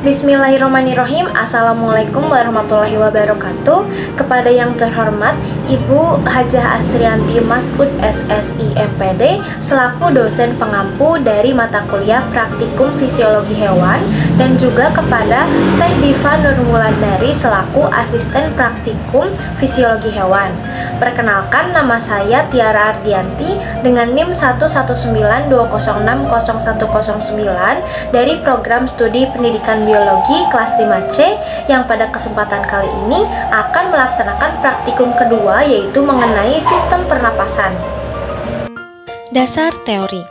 Bismillahirrahmanirrahim. Assalamualaikum warahmatullahi wabarakatuh. Kepada yang terhormat Ibu Hajah Asrianti Masud SSI MPD selaku dosen pengampu dari mata kuliah Praktikum Fisiologi Hewan, dan juga kepada Teh Diva Nurmulandari selaku asisten Praktikum Fisiologi Hewan. Perkenalkan, nama saya Tiara Ardianti dengan NIM 11920600109 dari program studi pendidikan biologi kelas 5C yang pada kesempatan kali ini akan melaksanakan praktikum kedua, yaitu mengenai sistem pernapasan. Dasar teori.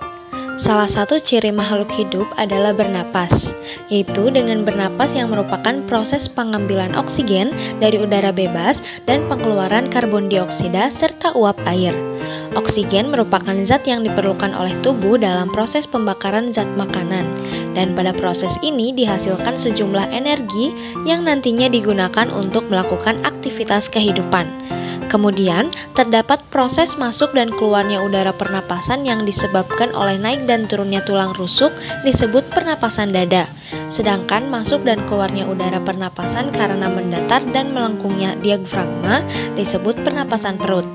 Salah satu ciri makhluk hidup adalah bernapas, yaitu dengan bernapas yang merupakan proses pengambilan oksigen dari udara bebas dan pengeluaran karbon dioksida serta uap air. Oksigen merupakan zat yang diperlukan oleh tubuh dalam proses pembakaran zat makanan, dan pada proses ini dihasilkan sejumlah energi yang nantinya digunakan untuk melakukan aktivitas kehidupan. Kemudian, terdapat proses masuk dan keluarnya udara pernapasan yang disebabkan oleh naik dan turunnya tulang rusuk disebut pernapasan dada. Sedangkan masuk dan keluarnya udara pernapasan karena mendatar dan melengkungnya diafragma disebut pernapasan perut.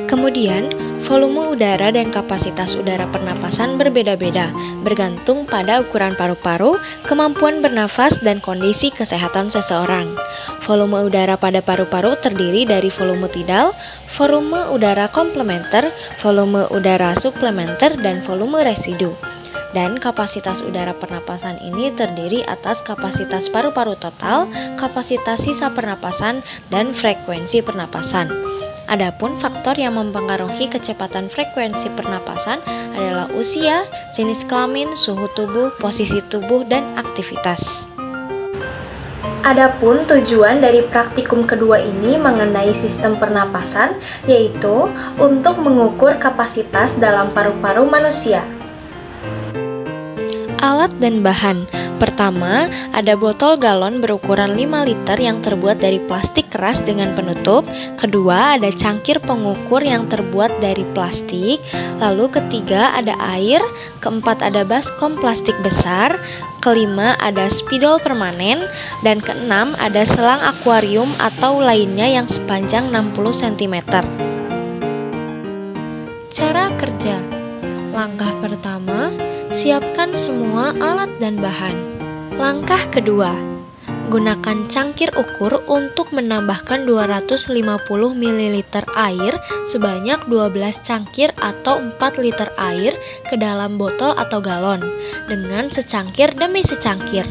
Kemudian, volume udara dan kapasitas udara pernapasan berbeda-beda, bergantung pada ukuran paru-paru, kemampuan bernafas, dan kondisi kesehatan seseorang. Volume udara pada paru-paru terdiri dari volume tidal, volume udara komplementer, volume udara suplementer, dan volume residu. Dan kapasitas udara pernapasan ini terdiri atas kapasitas paru-paru total, kapasitas sisa pernapasan, dan frekuensi pernapasan. Adapun faktor yang mempengaruhi kecepatan frekuensi pernapasan adalah usia, jenis kelamin, suhu tubuh, posisi tubuh, dan aktivitas. Adapun tujuan dari praktikum kedua ini mengenai sistem pernapasan, yaitu untuk mengukur kapasitas dalam paru-paru manusia. Alat dan bahan. Pertama, ada botol galon berukuran 5 liter yang terbuat dari plastik keras dengan penutup. Kedua, ada cangkir pengukur yang terbuat dari plastik. Lalu ketiga, ada air. Keempat, ada baskom plastik besar. Kelima, ada spidol permanen. Dan keenam, ada selang akuarium atau lainnya yang sepanjang 60 cm. Cara kerja. Langkah pertama, siapkan semua alat dan bahan. Langkah kedua, gunakan cangkir ukur untuk menambahkan 250 ml air sebanyak 12 cangkir atau 4 liter air ke dalam botol atau galon dengan secangkir demi secangkir.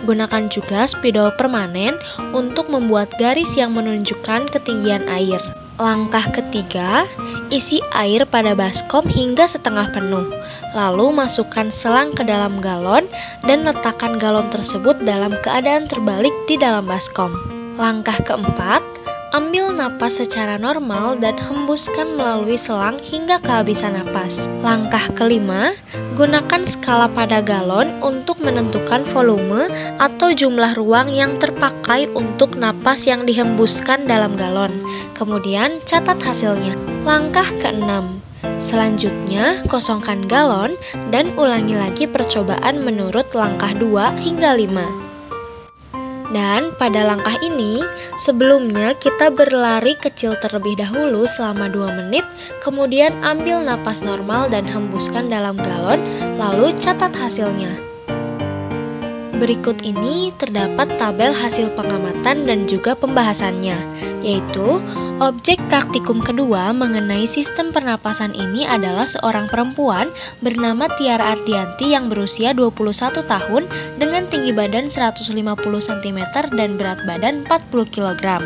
Gunakan juga spidol permanen untuk membuat garis yang menunjukkan ketinggian air. Langkah ketiga, isi air pada baskom hingga setengah penuh. Lalu masukkan selang ke dalam galon dan letakkan galon tersebut dalam keadaan terbalik di dalam baskom. Langkah keempat, ambil napas secara normal dan hembuskan melalui selang hingga kehabisan napas. Langkah kelima, gunakan skala pada galon untuk menentukan volume atau jumlah ruang yang terpakai untuk napas yang dihembuskan dalam galon. Kemudian catat hasilnya. Langkah keenam, selanjutnya kosongkan galon dan ulangi lagi percobaan menurut langkah 2 hingga 5. Dan pada langkah ini, sebelumnya kita berlari kecil terlebih dahulu selama 2 menit, kemudian ambil napas normal dan hembuskan dalam galon, lalu catat hasilnya. Berikut ini terdapat tabel hasil pengamatan dan juga pembahasannya, yaitu objek praktikum kedua mengenai sistem pernapasan ini adalah seorang perempuan bernama Tiara Ardianti yang berusia 21 tahun dengan tinggi badan 150 cm dan berat badan 40 kg.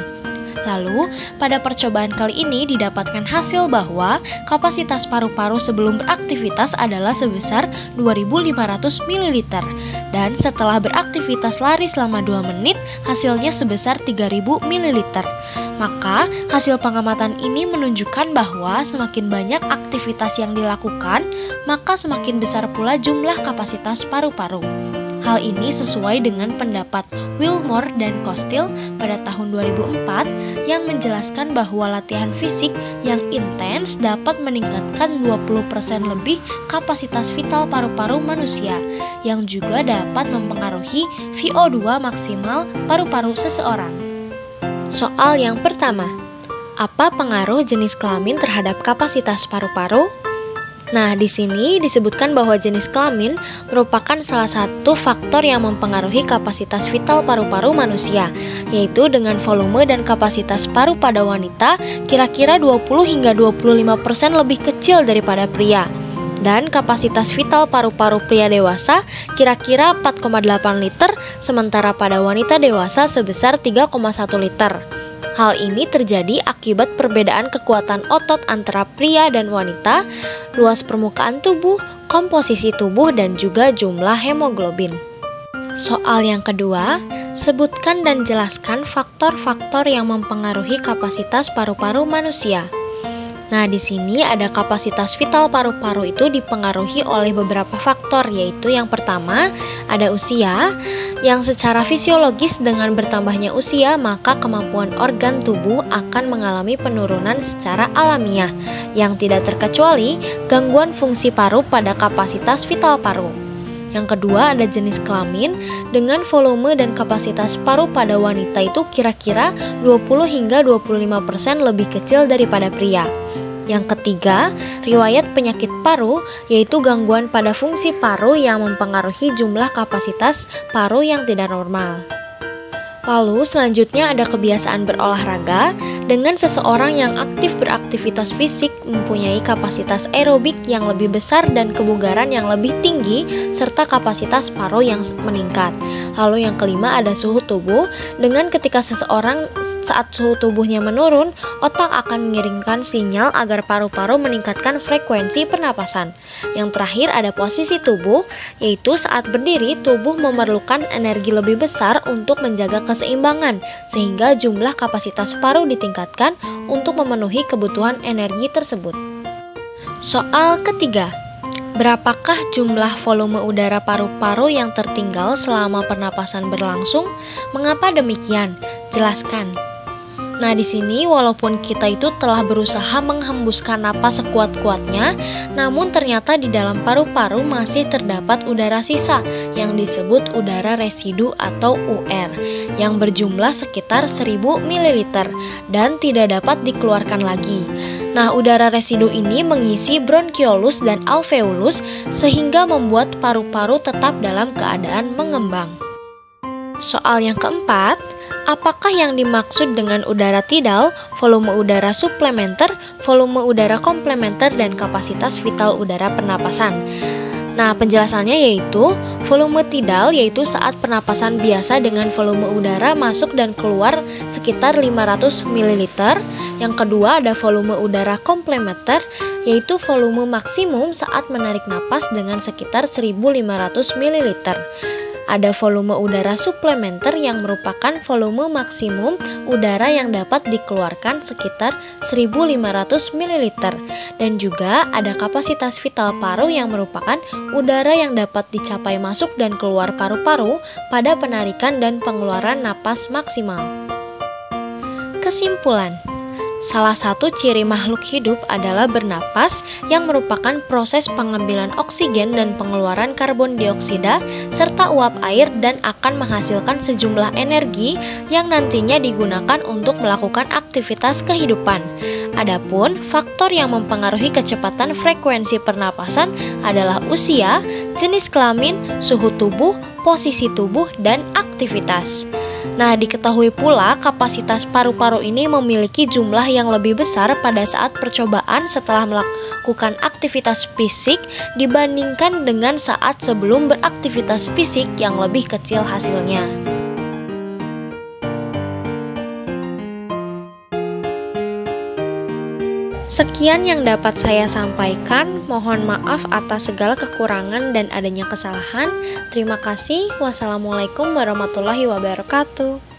Lalu, pada percobaan kali ini didapatkan hasil bahwa kapasitas paru-paru sebelum beraktivitas adalah sebesar 2.500 ml dan setelah beraktivitas lari selama 2 menit hasilnya sebesar 3.000 ml. Maka, hasil pengamatan ini menunjukkan bahwa semakin banyak aktivitas yang dilakukan, maka semakin besar pula jumlah kapasitas paru-paru. Hal ini sesuai dengan pendapat Wilmore dan Costil pada tahun 2004 yang menjelaskan bahwa latihan fisik yang intens dapat meningkatkan 20% lebih kapasitas vital paru-paru manusia, yang juga dapat mempengaruhi VO2 maksimal paru-paru seseorang. Soal yang pertama, apa pengaruh jenis kelamin terhadap kapasitas paru-paru? Nah, di sini disebutkan bahwa jenis kelamin merupakan salah satu faktor yang mempengaruhi kapasitas vital paru-paru manusia, yaitu dengan volume dan kapasitas paru pada wanita kira-kira 20 hingga 25% lebih kecil daripada pria. Dan kapasitas vital paru-paru pria dewasa kira-kira 4,8 liter, sementara pada wanita dewasa sebesar 3,1 liter. Hal ini terjadi akibat perbedaan kekuatan otot antara pria dan wanita, luas permukaan tubuh, komposisi tubuh, dan juga jumlah hemoglobin. Soal yang kedua, sebutkan dan jelaskan faktor-faktor yang mempengaruhi kapasitas paru-paru manusia. Nah, di sini ada kapasitas vital paru-paru itu dipengaruhi oleh beberapa faktor, yaitu yang pertama, ada usia, yang secara fisiologis dengan bertambahnya usia, maka kemampuan organ tubuh akan mengalami penurunan secara alamiah, yang tidak terkecuali gangguan fungsi paru pada kapasitas vital paru. Yang kedua ada jenis kelamin, dengan volume dan kapasitas paru pada wanita itu kira-kira 20 hingga 25% lebih kecil daripada pria. Yang ketiga, riwayat penyakit paru, yaitu gangguan pada fungsi paru yang mempengaruhi jumlah kapasitas paru yang tidak normal. Lalu selanjutnya ada kebiasaan berolahraga, dengan seseorang yang aktif beraktivitas fisik mempunyai kapasitas aerobik yang lebih besar dan kebugaran yang lebih tinggi serta kapasitas paru yang meningkat. Lalu yang kelima ada suhu tubuh, dengan ketika seseorang saat suhu tubuhnya menurun, otak akan mengirimkan sinyal agar paru-paru meningkatkan frekuensi pernapasan. Yang terakhir ada posisi tubuh, yaitu saat berdiri tubuh memerlukan energi lebih besar untuk menjaga keseimbangan, sehingga jumlah kapasitas paru ditingkatkan untuk memenuhi kebutuhan energi tersebut. Soal ketiga, berapakah jumlah volume udara paru-paru yang tertinggal selama pernapasan berlangsung? Mengapa demikian? Jelaskan. Nah, di sini walaupun kita itu telah berusaha menghembuskan napas sekuat-kuatnya, namun ternyata di dalam paru-paru masih terdapat udara sisa yang disebut udara residu atau UR yang berjumlah sekitar 1000 ml dan tidak dapat dikeluarkan lagi. Nah, udara residu ini mengisi bronkiolus dan alveolus sehingga membuat paru-paru tetap dalam keadaan mengembang. Soal yang keempat, apakah yang dimaksud dengan udara tidal, volume udara suplementer, volume udara komplementer, dan kapasitas vital udara pernapasan? Nah, penjelasannya yaitu volume tidal yaitu saat pernapasan biasa dengan volume udara masuk dan keluar sekitar 500 ml. Yang kedua ada volume udara komplementer yaitu volume maksimum saat menarik napas dengan sekitar 1500 ml. Ada volume udara suplementer yang merupakan volume maksimum udara yang dapat dikeluarkan sekitar 1500 ml. Dan juga ada kapasitas vital paru yang merupakan udara yang dapat dicapai masuk dan keluar paru-paru pada penarikan dan pengeluaran napas maksimal. Kesimpulan, salah satu ciri makhluk hidup adalah bernapas yang merupakan proses pengambilan oksigen dan pengeluaran karbon dioksida serta uap air dan akan menghasilkan sejumlah energi yang nantinya digunakan untuk melakukan aktivitas kehidupan. Adapun faktor yang mempengaruhi kecepatan frekuensi pernapasan adalah usia, jenis kelamin, suhu tubuh, posisi tubuh, dan aktivitas. Nah, diketahui pula kapasitas paru-paru ini memiliki jumlah yang lebih besar pada saat percobaan setelah melakukan aktivitas fisik dibandingkan dengan saat sebelum beraktivitas fisik yang lebih kecil hasilnya. Sekian yang dapat saya sampaikan. Mohon maaf atas segala kekurangan dan adanya kesalahan. Terima kasih. Wassalamualaikum warahmatullahi wabarakatuh.